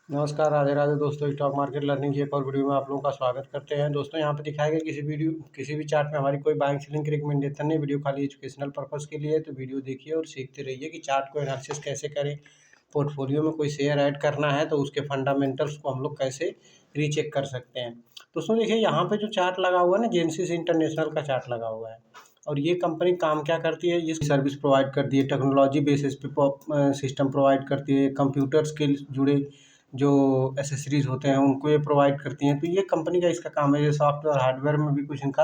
नमस्कार, राधे राधे दोस्तों। Stock market learning की एक और वीडियो में आप लोगों का स्वागत करते हैं। दोस्तों यहाँ पे दिखाया गया किसी भी चार्ट में हमारी कोई बाइंग सेलिंग की रिकमेंडेशन नहीं। वीडियो खाली एजुकेशनल पर्पस के लिए है, तो वीडियो देखिए और सीखते रहिए कि चार्ट को एनालिसिस कैसे करें। पोर्टफोलियो में कोई शेयर ऐड करना है तो उसके फंडामेंटल्स को हम लोग कैसे रीचेक कर सकते हैं। दोस्तों देखिए यहाँ पे जो चार्ट लगा हुआ है ना, जेनेसिस इंटरनेशनल का चार्ट लगा हुआ है। और ये कंपनी काम क्या करती है, ये सर्विस प्रोवाइड करती है, टेक्नोलॉजी बेसिस पे सिस्टम प्रोवाइड करती है, कंप्यूटर्स के जुड़े जो एसेसरीज़ होते हैं उनको ये प्रोवाइड करती हैं। तो ये कंपनी का इसका काम है, ये सॉफ्टवेयर हार्डवेयर में भी कुछ इनका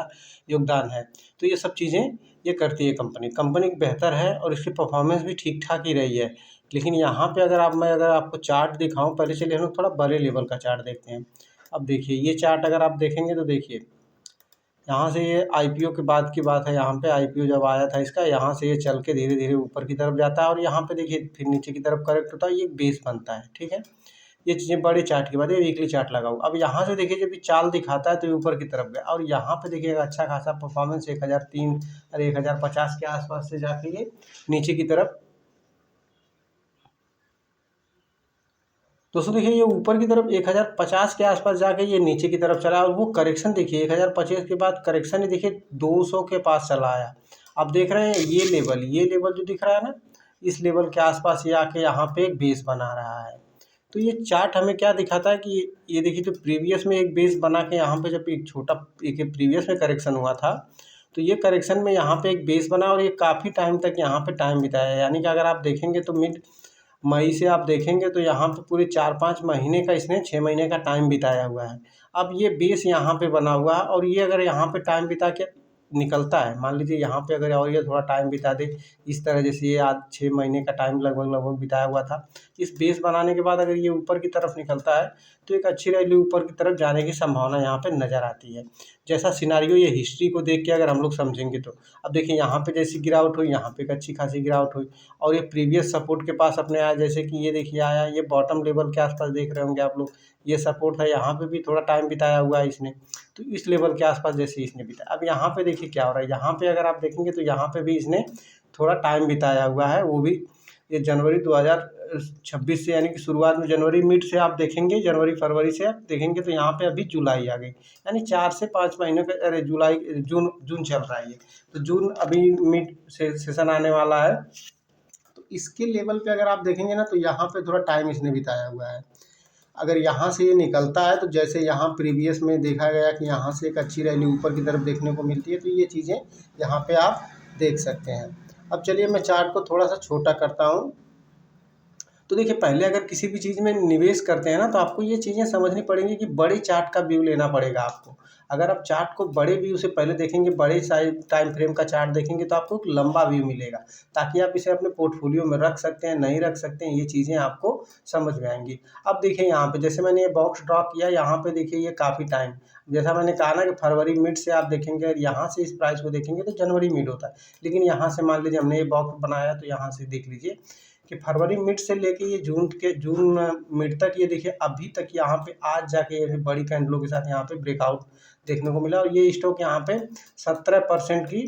योगदान है। तो ये सब चीज़ें ये करती है कंपनी। कंपनी बेहतर है और इसकी परफॉर्मेंस भी ठीक-ठाक ही रही है। लेकिन यहाँ पे अगर आपको चार्ट दिखाऊँ, पहले चलिए हम लोग थोड़ा बड़े लेवल का चार्ट देखते हैं। अब देखिए ये चार्ट अगर आप देखेंगे तो देखिए, यहाँ से ये आईपीओ के बाद की बात है। यहाँ पे आईपीओ जब आया था इसका, यहाँ से ये चल के धीरे-धीरे ऊपर की तरफ जाता है और यहाँ पे देखिए फिर नीचे की तरफ करेक्ट होता है, ये बेस बनता है, ठीक है? ये चीज़ें बड़े चार्ट की बात है, वीकली चार्ट लगा हुआ। अब यहाँ से देखिए जब ये चाल दिखाता है तो ये ऊपर की तरफ गया और यहाँ पे देखिए अच्छा खासा परफॉर्मेंस 1003 और 1050 के आसपास से जाके ये नीचे की तरफ। दोस्तों देखिए ये ऊपर की तरफ 1050 के आसपास जाके ये नीचे की तरफ चला और वो करेक्शन देखिए 1025 के बाद करेक्शन ही देखिए 200 के पास चला आया। आप देख रहे हैं ये लेवल जो दिख रहा है ना, इस लेवल के आसपास ये आके यहाँ पे एक बेस बना रहा है। तो ये चार्ट हमें क्या दिखाता है कि ये देखिए, तो प्रीवियस में एक बेस बना के यहाँ पे जब एक प्रीवियस में करेक्शन हुआ था, तो ये करेक्शन में यहाँ पे एक बेस बना और ये काफ़ी टाइम तक यहाँ पे टाइम बिताया। यानी कि अगर आप देखेंगे तो मिड मई से आप देखेंगे तो यहाँ पे पूरे 4-5 महीने का, इसने 6 महीने का टाइम बिताया हुआ है। अब ये बेस यहाँ पे बना हुआ है और ये अगर यहाँ पे टाइम बिता के निकलता है, मान लीजिए यहाँ पे अगर और ये थोड़ा टाइम बिता दे, इस तरह जैसे ये आज 6 महीने का टाइम लगभग बिताया हुआ था। इस बेस बनाने के बाद अगर ये ऊपर की तरफ निकलता है तो एक अच्छी रैली ऊपर की तरफ जाने की संभावना यहाँ पे नज़र आती है। जैसा सिनेरियो ये हिस्ट्री को देख के अगर हम लोग समझेंगे तो अब देखिए यहाँ पे जैसी गिरावट हुई, यहाँ पे एक अच्छी खासी गिरावट हुई और ये प्रीवियस सपोर्ट के पास अपने आया। जैसे कि ये देखिए आया, ये बॉटम लेवल के आसपास देख रहे होंगे आप लोग, ये सपोर्ट था। यहाँ पे भी थोड़ा टाइम बिताया हुआ है इसने, तो इस लेवल के आसपास जैसे इसने बिताया। अब यहाँ पे देखिए क्या हो रहा है, यहाँ पे अगर आप देखेंगे तो यहाँ पे भी इसने थोड़ा टाइम बिताया हुआ है, वो भी ये जनवरी 2026 से, यानी कि शुरुआत में जनवरी मिड से आप देखेंगे, जनवरी फरवरी से आप देखेंगे तो यहाँ पे अभी जुलाई आ गई, यानी 4 से 5 महीने का, अरे जुलाई जून जून चल रहा है ये, तो जून अभी मिड से सेशन आने वाला है। तो इसके लेवल पे अगर आप देखेंगे ना तो यहाँ पे थोड़ा टाइम इसने बिताया हुआ है। अगर यहाँ से ये निकलता है तो जैसे यहाँ प्रीवियस में देखा गया कि यहाँ से एक अच्छी रैली ऊपर की तरफ देखने को मिलती है, तो ये चीज़ें यहाँ पे आप देख सकते हैं। अब चलिए मैं चार्ट को थोड़ा सा छोटा करता हूँ। तो देखिए पहले अगर किसी भी चीज़ में निवेश करते हैं ना, तो आपको ये चीज़ें समझनी पड़ेंगी कि बड़े चार्ट का व्यू लेना पड़ेगा आपको। अगर आप चार्ट को बड़े व्यू से पहले देखेंगे, बड़े साइज़ टाइम फ्रेम का चार्ट देखेंगे, तो आपको एक लंबा व्यू मिलेगा, ताकि आप इसे अपने पोर्टफोलियो में रख सकते हैं, नहीं रख सकते हैं, ये चीज़ें आपको समझ में आएँगी। अब देखिए यहाँ पे जैसे मैंने ये बॉक्स ड्रॉ किया, यहाँ पे देखिए ये काफ़ी टाइम, जैसा मैंने कहा ना कि फरवरी मिड से आप देखेंगे और यहाँ से इस प्राइस को देखेंगे तो जनवरी मिड होता है। लेकिन यहाँ से मान लीजिए हमने ये बॉक्स बनाया, तो यहाँ से देख लीजिए कि फरवरी मिड से लेके ये जून मिड तक, ये देखिए अभी तक यहाँ पे आज जाके ये बड़ी कैंडलों के साथ यहाँ पे ब्रेकआउट देखने को मिला और ये स्टॉक यहाँ पे 17% की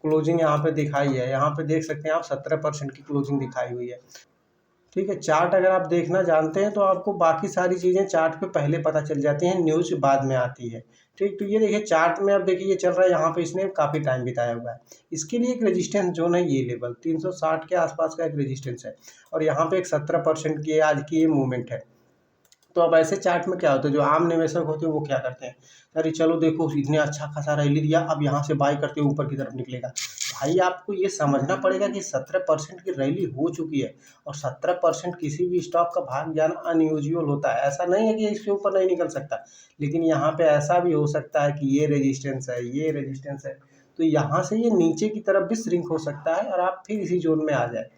क्लोजिंग यहाँ पे दिखाई है। यहाँ पे देख सकते हैं आप 17% की क्लोजिंग दिखाई हुई है। ठीक है, चार्ट अगर आप देखना जानते हैं तो आपको बाकी सारी चीज़ें चार्ट पे पहले पता चल जाती हैं, न्यूज़ बाद में आती है। ठीक, तो ये देखिए चार्ट में अब देखिए ये चल रहा है, यहाँ पे इसने काफ़ी टाइम बिताया हुआ है। इसके लिए एक रेजिस्टेंस जोन है, ये लेवल 360 के आसपास का एक रेजिस्टेंस है और यहाँ पे एक 17% की आज की ये मूवमेंट है। तो अब ऐसे चार्ट में क्या होता है, जो आम निवेशक होते हैं वो क्या करते हैं, अरे चलो देखो इसने अच्छा खासा रैली दिया, अब यहाँ से बाय करते हुए ऊपर की तरफ निकलेगा। भाई आपको ये समझना पड़ेगा कि 17% की रैली हो चुकी है और 17% किसी भी स्टॉक का भाग जाना अनयूजुअल होता है। ऐसा नहीं है कि इसके ऊपर नहीं निकल सकता, लेकिन यहाँ पे ऐसा भी हो सकता है कि ये रेजिस्टेंस है, ये रेजिस्टेंस है, तो यहाँ से ये नीचे की तरफ भी श्रिंक हो सकता है और आप फिर इसी जोन में आ जाए।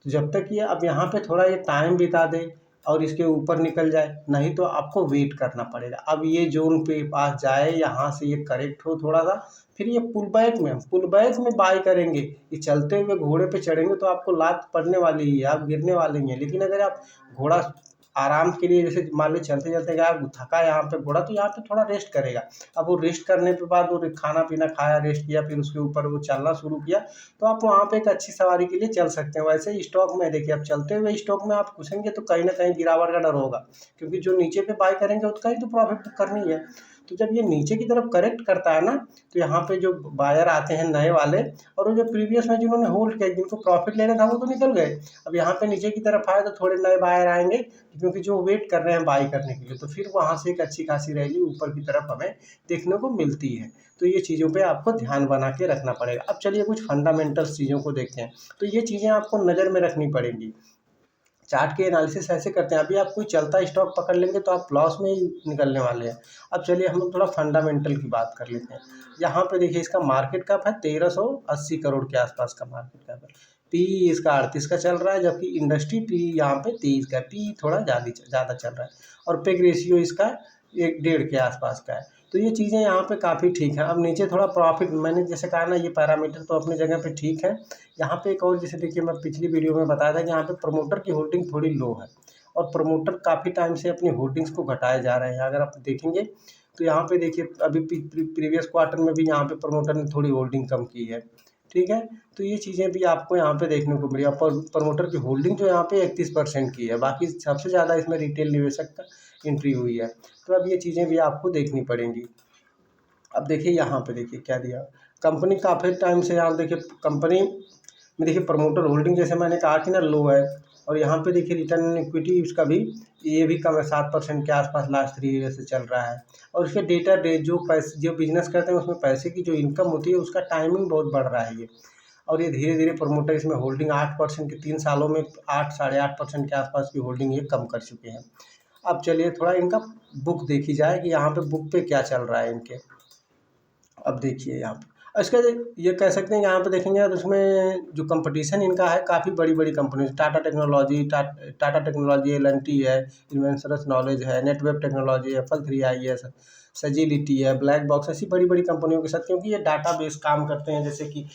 तो जब तक ये अब यहाँ पे थोड़ा ये टाइम बिता दे और इसके ऊपर निकल जाए, नहीं तो आपको वेट करना पड़ेगा। अब ये जोन पे पास जाए, यहाँ से ये करेक्ट हो थोड़ा सा, फिर ये पुल बैक में बाय करेंगे। ये चलते हुए घोड़े पे चढ़ेंगे तो आपको लात पड़ने वाली ही है, आप गिरने वाले ही हैं। लेकिन अगर आप घोड़ा आराम के लिए, जैसे मान ली चलते चलते गया थका यहाँ पे घोड़ा, तो यहाँ पे थोड़ा रेस्ट करेगा। अब वो रेस्ट करने के बाद वो खाना पीना खाया, रेस्ट किया, फिर उसके ऊपर वो चलना शुरू किया, तो आप वहाँ पे एक अच्छी सवारी के लिए चल सकते हैं। वैसे ही स्टॉक में देखिए, अब चलते हुए स्टॉक में आप घुसेंगे तो कहीं ना कहीं गिरावट का डर होगा, क्योंकि जो नीचे पे बाय करेंगे उसका ही तो प्रॉफिट करनी है। तो जब ये नीचे की तरफ करेक्ट करता है ना, तो यहाँ पे जो बायर आते हैं नए वाले, और वो जो प्रीवियस में जिन्होंने होल्ड किया, जिनको प्रॉफिट लेना था, वो तो निकल गए। अब यहाँ पे नीचे की तरफ आए तो थोड़े नए बायर आएंगे, क्योंकि जो वेट कर रहे हैं बाई करने के लिए, तो फिर वहाँ से एक अच्छी खासी रैली ऊपर की तरफ हमें देखने को मिलती है। तो ये चीज़ों पे आपको ध्यान बना के रखना पड़ेगा। अब चलिए कुछ फंडामेंटल्स चीज़ों को देखते हैं। तो ये चीज़ें आपको नज़र में रखनी पड़ेंगी। चार्ट के एनालिसिस ऐसे करते हैं, अभी आप कोई चलता स्टॉक पकड़ लेंगे तो आप लॉस में ही निकलने वाले हैं। अब चलिए हम लोग थोड़ा फंडामेंटल की बात कर लेते हैं। यहाँ पे देखिए, इसका मार्केट कैप है 1380 करोड़ के आसपास का मार्केट कैप है। पी इसका 38 का चल रहा है, जबकि इंडस्ट्री पी यहाँ पे 23 का है। पी थोड़ा ज़्यादा चल रहा है, और पेग रेशियो इसका 1.5 के आसपास का है। तो ये चीज़ें यहाँ पे काफ़ी ठीक है। अब नीचे थोड़ा प्रॉफिट, मैंने जैसे कहा ना, ये पैरामीटर तो अपनी जगह पे ठीक है। यहाँ पे एक और, जैसे देखिए मैं पिछली वीडियो में बताया था कि यहाँ पे प्रमोटर की होल्डिंग थोड़ी लो है, और प्रमोटर काफ़ी टाइम से अपनी होल्डिंग्स को घटाए जा रहे हैं। अगर आप देखेंगे तो यहाँ पे देखिए, अभी प्रीवियस क्वार्टर में भी यहाँ पे प्रमोटर ने थोड़ी होल्डिंग कम की है। ठीक है, तो ये चीज़ें भी आपको यहाँ पे देखने को मिली। प्रमोटर की होल्डिंग जो यहाँ पे 31% की है, बाकी सबसे ज़्यादा इसमें रिटेल निवेशक का एंट्री हुई है। तो अब ये चीज़ें भी आपको देखनी पड़ेंगी। अब देखिए यहाँ पे देखिए क्या दिया, कंपनी काफ़ी टाइम से, आप देखिए कंपनी में देखिए प्रमोटर होल्डिंग, जैसे मैंने कहा कि ना, लो है। और यहाँ पे देखिए रिटर्न ऑन इक्विटी उसका भी, ये भी कम है, 7% के आसपास लास्ट 3 ईयर से चल रहा है। और उसके डेटा डे, जो पैसे जो बिजनेस करते हैं उसमें पैसे की जो इनकम होती है, उसका टाइमिंग बहुत बढ़ रहा है ये। और ये धीरे धीरे प्रमोटर इसमें होल्डिंग 8% के 3 सालों में 8 साढ़े 8% के आसपास की होल्डिंग ये कम कर चुके हैं। अब चलिए थोड़ा इनका बुक देखी जाए कि यहाँ पे बुक पे क्या चल रहा है इनके। अब देखिए यहाँ पे इसका ये कह सकते हैं, यहाँ पे देखेंगे तो उसमें जो कंपटीशन इनका है, काफ़ी बड़ी बड़ी कंपनी, टाटा टेक्नोलॉजी, एल&टी है, इन्वेंसरस नॉलेज है, नेटवेब टेक्नोलॉजी है, F3IS, सजिलिटी है, ब्लैक बॉक्स, ऐसी बड़ी बड़ी कंपनियों के साथ, क्योंकि ये डाटा बेस काम करते हैं, जैसे कि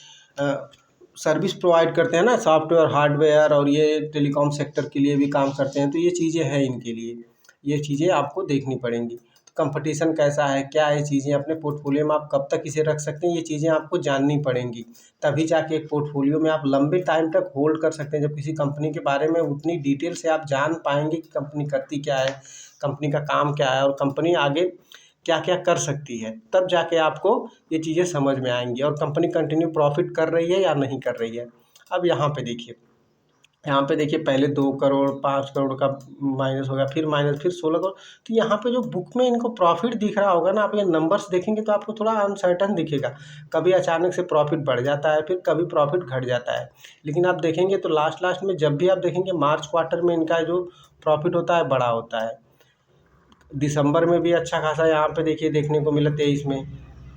सर्विस प्रोवाइड करते हैं ना, सॉफ्टवेयर हार्डवेयर, और ये टेलीकॉम सेक्टर के लिए भी काम करते हैं। तो ये चीज़ें हैं इनके लिए, ये चीज़ें आपको देखनी पड़ेंगी। तो कंपटीशन कैसा है, क्या है, चीज़ें अपने पोर्टफोलियो में आप कब तक इसे रख सकते हैं, ये चीज़ें आपको जाननी पड़ेंगी। तभी जाके एक पोर्टफोलियो में आप लंबे टाइम तक होल्ड कर सकते हैं। जब किसी कंपनी के बारे में उतनी डिटेल से आप जान पाएंगे कि कंपनी करती क्या है, कंपनी का काम क्या है, और कंपनी आगे क्या क्या कर सकती है, तब जाके आपको ये चीज़ें समझ में आएंगी, और कंपनी कंटिन्यू प्रॉफिट कर रही है या नहीं कर रही है। अब यहाँ पे देखिए, पहले 2 करोड़ 5 करोड़ का माइनस हो गया, फिर माइनस, फिर 16 करोड़। तो यहाँ पे जो बुक में इनको प्रॉफिट दिख रहा होगा ना, आप ये नंबर्स देखेंगे तो आपको थोड़ा अनसर्टन दिखेगा। कभी अचानक से प्रॉफिट बढ़ जाता है, फिर कभी प्रॉफिट घट जाता है। लेकिन आप देखेंगे तो लास्ट में जब भी आप देखेंगे, मार्च क्वार्टर में इनका जो प्रॉफिट होता है बड़ा होता है। दिसंबर में भी अच्छा खासा यहाँ पे देखिए देखने को मिला 23 में।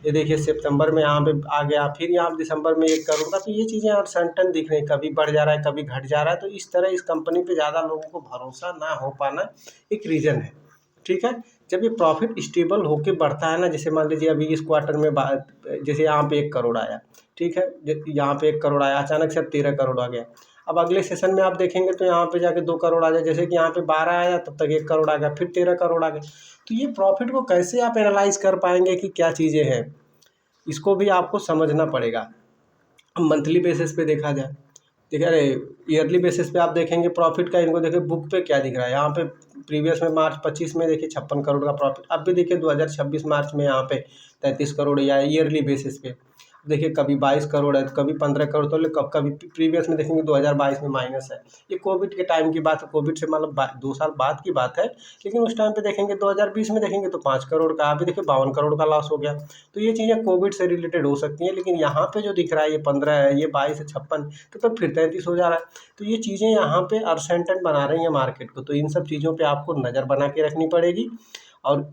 ये देखिए सितंबर में यहाँ पे आ गया, फिर यहाँ दिसंबर में 1 करोड़ का। तो ये चीज़ें अनसर्टेन दिख रही हैं, कभी बढ़ जा रहा है, कभी घट जा रहा है। तो इस तरह इस कंपनी पे ज़्यादा लोगों को भरोसा ना हो पाना एक रीज़न है। ठीक है, जब ये प्रॉफिट स्टेबल होके बढ़ता है ना, जैसे मान लीजिए अभी इस क्वार्टर में जैसे यहाँ पे 1 करोड़ आया, ठीक है, यहाँ पे 1 करोड़ आया, अचानक से अब 13 करोड़ आ गया। अब अगले सेशन में आप देखेंगे तो यहाँ पे जाके 2 करोड़ आ जाए, जैसे कि यहाँ पे 12 आया, तब तक 1 करोड़ आ गया, फिर 13 करोड़ आ गया। तो ये प्रॉफिट को कैसे आप एनालाइज कर पाएंगे कि क्या चीज़ें हैं, इसको भी आपको समझना पड़ेगा। मंथली बेसिस पे देखा जाए, देखिए, अरे ईयरली बेसिस पे आप देखेंगे प्रॉफिट का, इनको देखिए बुक पे क्या दिख रहा है। यहाँ पे प्रीवियस में मार्च 25 में देखिए 56 करोड़ का प्रॉफिट, अब भी देखिए 2026 मार्च में यहाँ पे 33 करोड़ या ईयरली बेसिस पे। देखिए कभी 22 करोड़ है, तो कभी 15 करोड़, तो कभी प्रीवियस में देखेंगे 2022 में माइनस है। ये कोविड के टाइम की बात है, कोविड से मतलब 2 साल बाद की बात है। लेकिन उस टाइम पे देखेंगे 2020 में देखेंगे तो 5 करोड़ का, अभी देखिए 52 करोड़ का लॉस हो गया। तो ये चीज़ें कोविड से रिलेटेड हो सकती हैं, लेकिन यहाँ पे जो दिख रहा है ये 15 है, ये 22 है, 56, तो फिर 33 हो जा रहा है। तो ये चीज़ें यहाँ पे अनसर्टेन बना रही हैं मार्केट को। तो इन सब चीज़ों पर आपको नज़र बना के रखनी पड़ेगी, और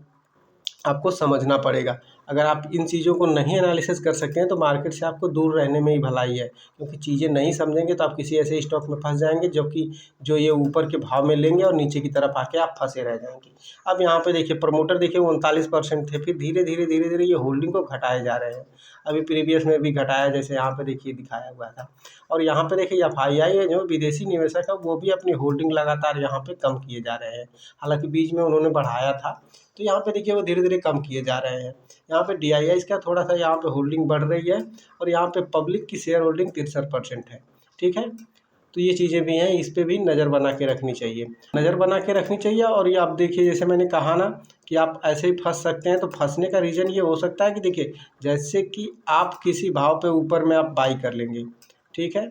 आपको समझना पड़ेगा। अगर आप इन चीज़ों को नहीं एनालिसिस कर सकते हैं तो मार्केट से आपको दूर रहने में ही भलाई है, क्योंकि चीज़ें नहीं समझेंगे तो आप किसी ऐसे स्टॉक में फंस जाएंगे जो ये ऊपर के भाव में लेंगे और नीचे की तरफ आके आप फंसे रह जाएंगे। अब यहाँ पे देखिए प्रमोटर देखिए 39% थे, फिर धीरे धीरे ये होल्डिंग को घटाए जा रहे हैं। अभी प्रीवियस में भी घटाया, जैसे यहाँ पे देखिए दिखाया हुआ था। और यहाँ पे देखिए एफआईआई है जो विदेशी निवेशक है वो भी अपनी होल्डिंग लगातार यहाँ पे कम किए जा रहे हैं। हालांकि बीच में उन्होंने बढ़ाया था, तो यहाँ पे देखिए वो धीरे धीरे कम किए जा रहे हैं। यहाँ पे DII का थोड़ा सा यहाँ पे होल्डिंग बढ़ रही है और यहाँ पे पब्लिक की शेयर होल्डिंग 63% है। ठीक है, तो ये चीज़ें भी हैं, इस पे भी नज़र बना के रखनी चाहिए। और ये आप देखिए जैसे मैंने कहा ना कि आप ऐसे ही फंस सकते हैं, तो फंसने का रीज़न ये हो सकता है कि देखिए जैसे कि आप किसी भाव पे ऊपर में आप बाई कर लेंगे, ठीक है,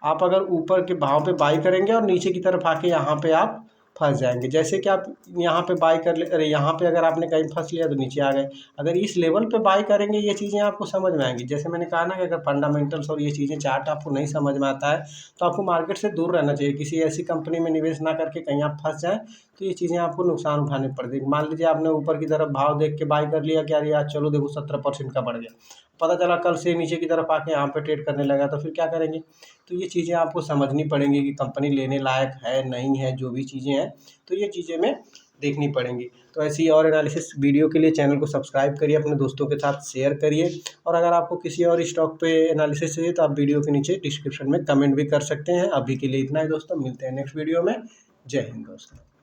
आप अगर ऊपर के भाव पे बाई करेंगे और नीचे की तरफ आके यहाँ पे आप फंस जाएंगे। जैसे कि आप यहाँ पे बाई कर ले, अरे यहाँ पे अगर आपने कहीं फंस लिया तो नीचे आ गए। अगर इस लेवल पे बाई करेंगे ये चीज़ें आपको समझ में आएंगी। जैसे मैंने कहा ना कि अगर फंडामेंटल्स और ये चीज़ें चार्ट आपको नहीं समझ में आता है तो आपको मार्केट से दूर रहना चाहिए। किसी ऐसी कंपनी में निवेश ना करके कहीं आप फंस जाएँ तो ये चीज़ें आपको नुकसान उठाने पड़ती है। मान लीजिए आपने ऊपर की तरफ भाव देख के बाई कर लिया कि यार आज चलो देखो 17% का बढ़ गया, पता चला कल से नीचे की तरफ आके यहाँ पे ट्रेड करने लगा, तो फिर क्या करेंगे? तो ये चीज़ें आपको समझनी पड़ेंगी कि कंपनी लेने लायक है नहीं है, जो भी चीज़ें हैं तो ये चीज़ें में देखनी पड़ेंगी। तो ऐसी और एनालिसिस वीडियो के लिए चैनल को सब्सक्राइब करिए, अपने दोस्तों के साथ शेयर करिए। और अगर आपको किसी और स्टॉक पे एनालिसिस चाहिए तो आप वीडियो के नीचे डिस्क्रिप्शन में कमेंट भी कर सकते हैं। अभी के लिए इतना ही दोस्तों, मिलते हैं नेक्स्ट वीडियो में। जय हिंद दोस्तों।